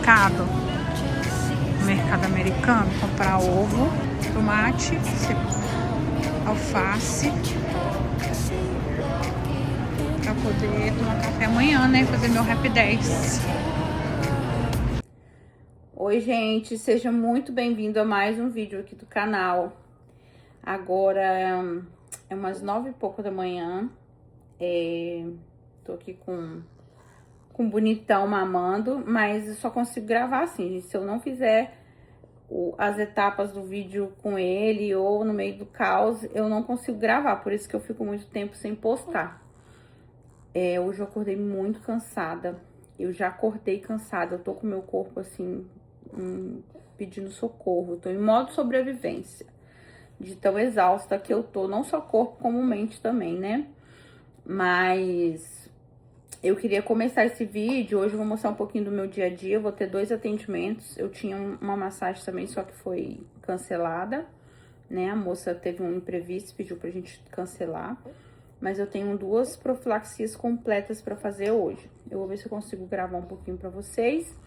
no mercado americano, comprar ovo, tomate, alface, pra poder tomar café amanhã, né? Fazer meu Rap 10. Oi, gente, seja muito bem-vindo a mais um vídeo aqui do canal. Agora é umas 9 e pouco da manhã. Tô aqui com o bonitão mamando, mas eu só consigo gravar assim, gente. Se eu não fizer as etapas do vídeo com ele ou no meio do caos, eu não consigo gravar. Por isso que eu fico muito tempo sem postar. Hoje eu acordei muito cansada. Eu já acordei cansada. Eu tô com o meu corpo assim, pedindo socorro. Eu tô em modo sobrevivência. De tão exausta que eu tô. Não só corpo, como mente também, né? Mas eu queria começar esse vídeo. Hoje eu vou mostrar um pouquinho do meu dia a dia. Eu vou ter 2 atendimentos. Eu tinha uma massagem também, só que foi cancelada, né? A moça teve um imprevisto, pediu pra gente cancelar. Mas eu tenho 2 profilaxias completas pra fazer hoje. Eu vou ver se eu consigo gravar um pouquinho pra vocês.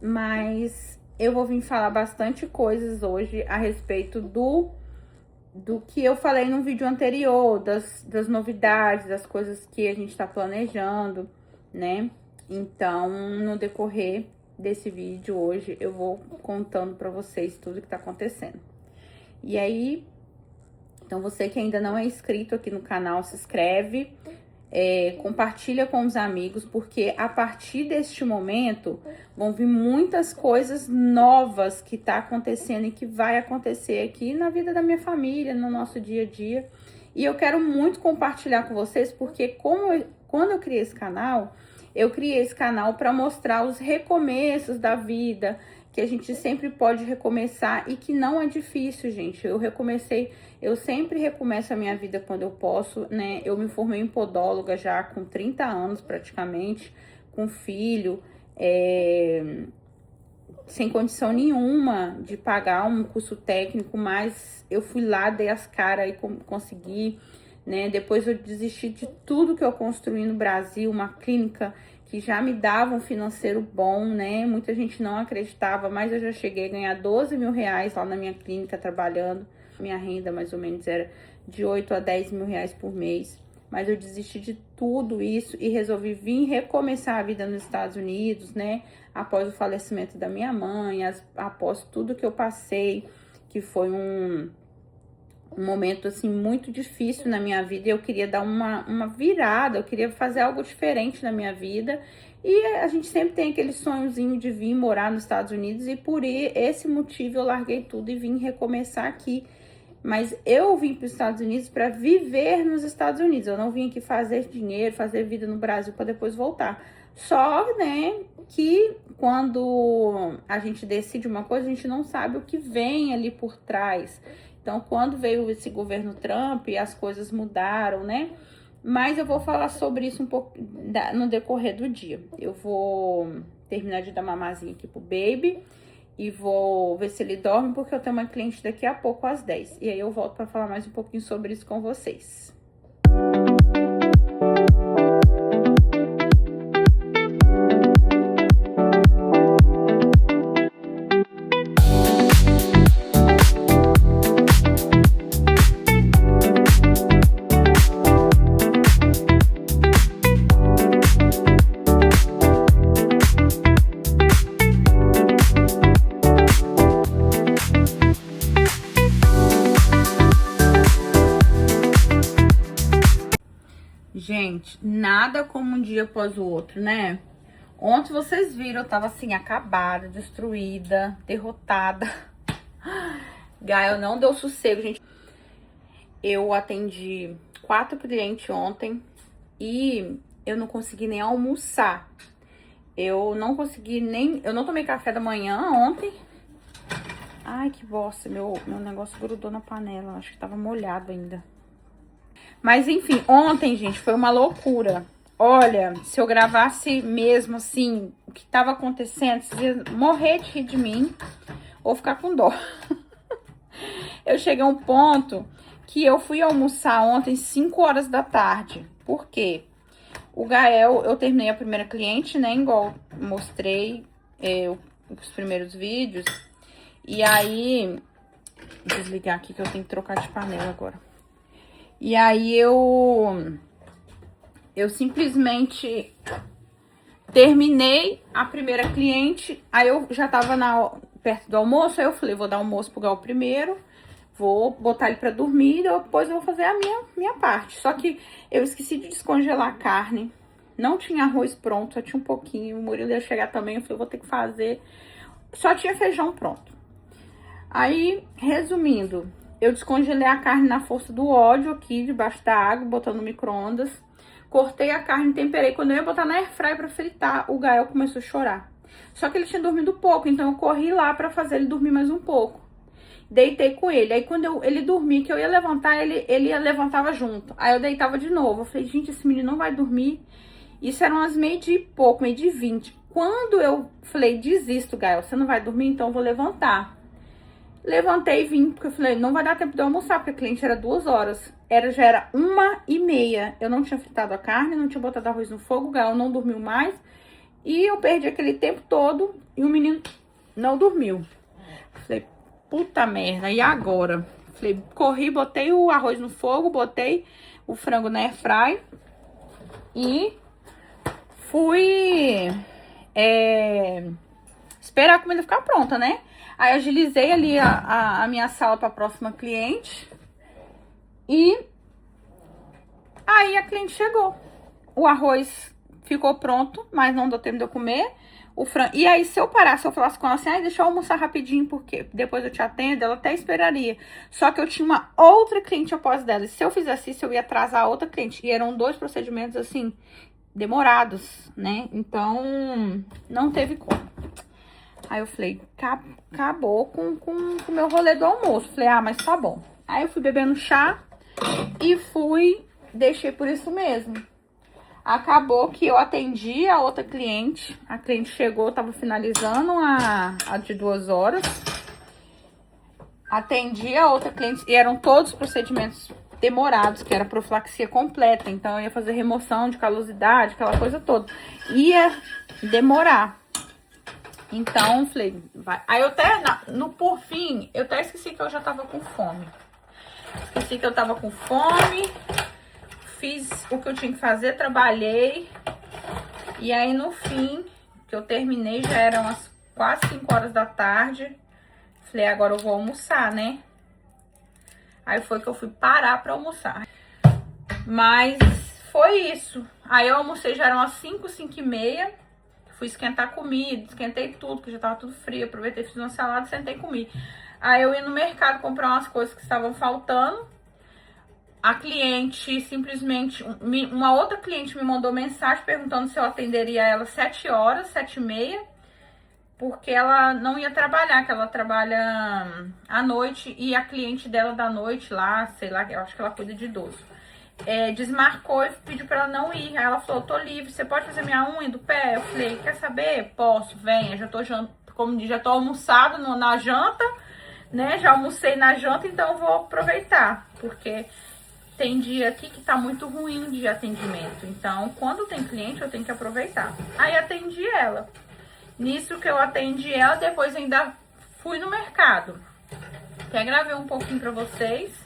Mas eu vou vir falar bastante coisas hoje a respeito do que eu falei no vídeo anterior, das novidades, das coisas que a gente tá planejando, né? Então, no decorrer desse vídeo hoje, eu vou contando pra vocês tudo que tá acontecendo. E aí, então você que ainda não é inscrito aqui no canal, se inscreve, compartilha com os amigos, porque a partir deste momento vão vir muitas coisas novas que tá acontecendo e que vai acontecer aqui na vida da minha família, no nosso dia a dia. E eu quero muito compartilhar com vocês, porque quando eu criei esse canal, eu criei esse canal para mostrar os recomeços da vida, que a gente sempre pode recomeçar e que não é difícil, gente. Eu sempre recomeço a minha vida quando eu posso, né? Eu me formei em podóloga já com 30 anos praticamente, com filho, sem condição nenhuma de pagar um curso técnico, mas eu fui lá, dei as caras e consegui, né? Depois eu desisti de tudo que eu construí no Brasil, uma clínica que já me dava um financeiro bom, né? Muita gente não acreditava, mas eu já cheguei a ganhar 12 mil reais lá na minha clínica trabalhando. Minha renda mais ou menos era de 8 a 10 mil reais por mês. Mas eu desisti de tudo isso e resolvi vir recomeçar a vida nos Estados Unidos, né? Após o falecimento da minha mãe, após tudo que eu passei, que foi um momento, assim, muito difícil na minha vida. Eu queria dar uma virada, eu queria fazer algo diferente na minha vida. E a gente sempre tem aquele sonhozinho de vir morar nos Estados Unidos. E por esse motivo eu larguei tudo e vim recomeçar aqui. Mas eu vim para os Estados Unidos para viver nos Estados Unidos. Eu não vim aqui fazer dinheiro, fazer vida no Brasil para depois voltar. Só, né, que quando a gente decide uma coisa, a gente não sabe o que vem ali por trás. Então, quando veio esse governo Trump, as coisas mudaram, né? Mas eu vou falar sobre isso um pouco no decorrer do dia. Eu vou terminar de dar mamazinha aqui pro baby e vou ver se ele dorme, porque eu tenho uma cliente daqui a pouco às 10. E aí eu volto para falar mais um pouquinho sobre isso com vocês. Gente, nada como um dia após o outro, né? Ontem vocês viram, eu tava assim, acabada, destruída, derrotada. Gael não deu sossego, gente. Eu atendi 4 clientes ontem e eu não consegui nem almoçar. Eu não tomei café da manhã ontem. Ai, que bosta, meu negócio grudou na panela, acho que tava molhado ainda. Mas enfim, ontem, gente, foi uma loucura. Olha, se eu gravasse mesmo, assim, o que tava acontecendo, vocês iam morrer de rir de mim ou ficar com dó. Eu cheguei a um ponto que eu fui almoçar ontem 5 horas da tarde. Por quê? O Gael, eu terminei a primeira cliente, né, igual mostrei. os primeiros vídeos. E aí, vou desligar aqui que eu tenho que trocar de panela agora. E aí eu simplesmente terminei a primeira cliente, aí eu já tava perto do almoço, aí eu falei, vou dar almoço pro Gal primeiro, vou botar ele pra dormir, depois eu vou fazer a minha parte. Só que eu esqueci de descongelar a carne, não tinha arroz pronto, só tinha um pouquinho, o Murilo ia chegar também, eu falei, vou ter que fazer. Só tinha feijão pronto. Aí, resumindo, eu descongelei a carne na força do ódio aqui, debaixo da água, botando no micro-ondas. Cortei a carne, temperei. Quando eu ia botar na airfryer pra fritar, o Gael começou a chorar. Só que ele tinha dormido pouco, então eu corri lá pra fazer ele dormir mais um pouco. Deitei com ele. Aí quando ele dormia, que eu ia levantar, ele levantava junto. Aí eu deitava de novo. Eu falei, gente, esse menino não vai dormir. Isso eram umas 12h e pouco, 12h20. Quando eu falei, desisto, Gael, você não vai dormir, então eu vou levantar. Levantei e vim, porque eu falei, não vai dar tempo de eu almoçar, porque a cliente era 2 horas. Já era 1h30. Eu não tinha fritado a carne, não tinha botado arroz no fogo, o Gael não dormiu mais. E eu perdi aquele tempo todo e o menino não dormiu. Falei, puta merda, e agora? Falei, corri, botei o arroz no fogo, botei o frango na airfryer e fui esperar a comida ficar pronta, né? Aí agilizei ali a minha sala para a próxima cliente. E aí a cliente chegou. O arroz ficou pronto, mas não deu tempo de eu comer. O frango. E aí, se eu falasse com ela assim, deixa eu almoçar rapidinho, porque depois eu te atendo, ela até esperaria. Só que eu tinha uma outra cliente após dela. E se eu fizesse isso, eu ia atrasar a outra cliente. E eram 2 procedimentos, assim, demorados, né? Então, não teve como. Aí eu falei, acabou com o meu rolê do almoço. Falei, mas tá bom. Aí eu fui bebendo chá e deixei por isso mesmo. Acabou que eu atendi a outra cliente. A cliente chegou, tava finalizando a de 2 horas. Atendi a outra cliente e eram todos procedimentos demorados, que era profilaxia completa. Então eu ia fazer remoção de calosidade, aquela coisa toda. Ia demorar. Então, falei, vai. Aí eu até, por fim, eu até esqueci que eu já tava com fome. Esqueci que eu tava com fome. Fiz o que eu tinha que fazer, trabalhei. E aí, no fim, que eu terminei, já eram as quase 5 horas da tarde. Falei, agora eu vou almoçar, né? Aí foi que eu fui parar pra almoçar. Mas foi isso. Aí eu almocei, já eram as 5, 5h30. Fui esquentar comida, esquentei tudo, que já tava tudo frio. Aproveitei, fiz uma salada, sentei e comi. Aí eu ia no mercado comprar umas coisas que estavam faltando. A cliente simplesmente, uma outra cliente me mandou mensagem perguntando se eu atenderia ela 7 horas, 7h30, porque ela não ia trabalhar, que ela trabalha à noite, e a cliente dela da noite lá, sei lá, eu acho que ela cuida de idoso. Desmarcou e pediu pra ela não ir. Aí ela falou, tô livre, você pode fazer minha unha do pé? Eu falei, quer saber? Posso, venha, já tô, como diz, já tô almoçado na janta, né? Já almocei na janta, então eu vou aproveitar, porque tem dia aqui que tá muito ruim de atendimento. Então, quando tem cliente, eu tenho que aproveitar. Aí atendi ela. Nisso que eu atendi ela, depois ainda fui no mercado. Até gravei um pouquinho pra vocês.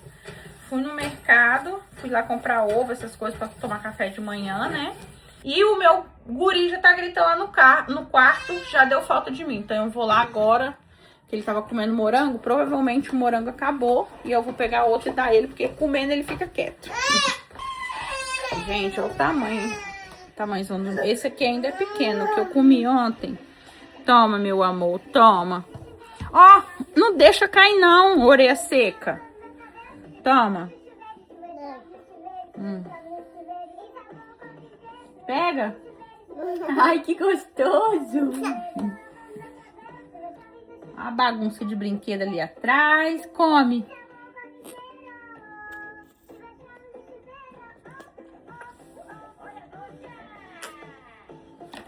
Fui no mercado, fui lá comprar ovo, essas coisas pra tomar café de manhã, né? E o meu guri já tá gritando lá no quarto, já deu falta de mim. Então eu vou lá agora, que ele tava comendo morango. Provavelmente o morango acabou e eu vou pegar outro e dar ele, porque comendo ele fica quieto. Gente, olha o tamanho. Tamanhozão. Esse aqui ainda é pequeno, que eu comi ontem. Toma, meu amor, toma. Ó, não deixa cair não, orelha seca. Toma. Pega. Ai, que gostoso. A bagunça de brinquedo ali atrás. Come.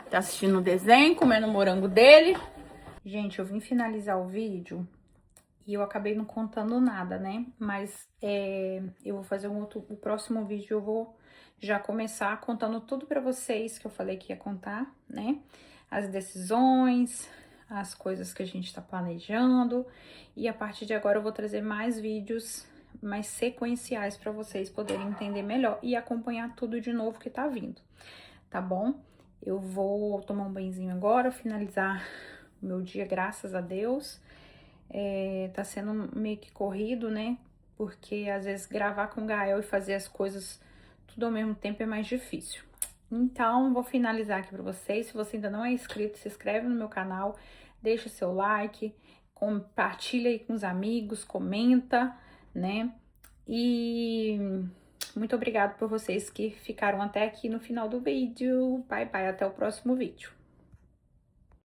Tá assistindo o desenho, comendo o morango dele. Gente, eu vim finalizar o vídeo e eu acabei não contando nada, né? Mas eu vou fazer o próximo vídeo, eu vou já começar contando tudo pra vocês que eu falei que ia contar, né? as decisões, as coisas que a gente está planejando. E a partir de agora eu vou trazer mais vídeos mais sequenciais para vocês poderem entender melhor e acompanhar tudo de novo que tá vindo, tá bom? Eu vou tomar um banhozinho agora, finalizar o meu dia, graças a Deus. Tá sendo meio que corrido, né? Porque às vezes gravar com o Gael e fazer as coisas tudo ao mesmo tempo é mais difícil. Então, vou finalizar aqui para vocês. Se você ainda não é inscrito, se inscreve no meu canal, deixa seu like, compartilha aí com os amigos, comenta, né? E muito obrigada por vocês que ficaram até aqui no final do vídeo. Bye, bye, até o próximo vídeo.